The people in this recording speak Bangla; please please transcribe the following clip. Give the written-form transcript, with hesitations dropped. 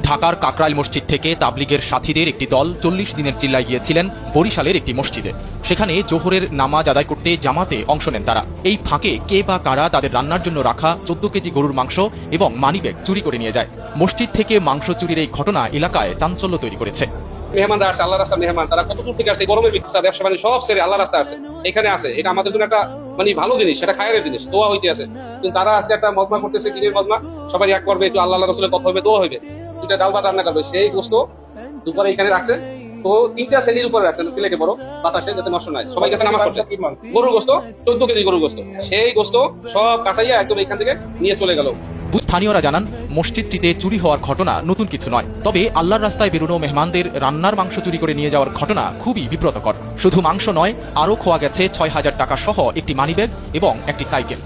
ঢাকার কাকরাইল মসজিদ থেকে তাবলিগের সাথীদের একটি দল ৪০ দিনের চিল্লায় গিয়েছিলেন বরিশালের একটি মসজিদে। সেখানে জোহরের নামাজ আদায় করতে জামাতে অংশ নেন তারা। এই ফাঁকে কে বা কারা তাদের রান্নার জন্য রাখা ১৪ কেজি গরুর মাংস এবং মানিব্যাগ চুরি করে নিয়ে যায়। মসজিদ থেকে মাংস চুরির এই ঘটনা এলাকায় চাঞ্চল্য তৈরি করেছে। মেহমানরা আসছে, আল্লাহ রাস্তা মেহমান, তারা কত দূর থেকে আসে, গরমের ভিতরে ব্যবসা বাণিজ্য সব ছেড়ে আল্লাহ রাস্তা আসে, এখানে আসে। এটা আমাদের জন্য একটা ভালো জিনিস, সেটা খায়ের জিনিস, দোয়া হইতে আছে। কিন্তু তারা আজকে একটা মজমা করতেছে, দিনের মজমা, সবাই এক করবে, একটু আল্লাহ রাসূলের কথা হবে, দোয়া হইবে, দুটা ডাল ভাত রান্না করবে। সেই গোস্ত দুপুরে এখানে রাখছে, তো 3টা শ্রেণীর উপরে রাখছেন, প্লেটে বড় বাতাসে যাতে নষ্ট নয়। সবাই গেছে নামাজ পড়ছে। গরুর গোস্ত 14 কেজি গরুর গোস্ত, সেই গোস্ত সব কাঁচাইয়া একদম এখান থেকে নিয়ে চলে গেল। স্থানীয়রা জানান, মসজিদটিতে চুরি হওয়ার ঘটনা নতুন কিছু নয়। তবে আল্লাহর রাস্তায় বেরোনো মেহমানদের রান্নার মাংস চুরি করে নিয়ে যাওয়ার ঘটনা খুবই বিব্রতকর। শুধু মাংস নয়, আরও খোয়া গেছে ৬,০০০ টাকা সহ একটি মানিব্যাগ এবং একটি সাইকেল।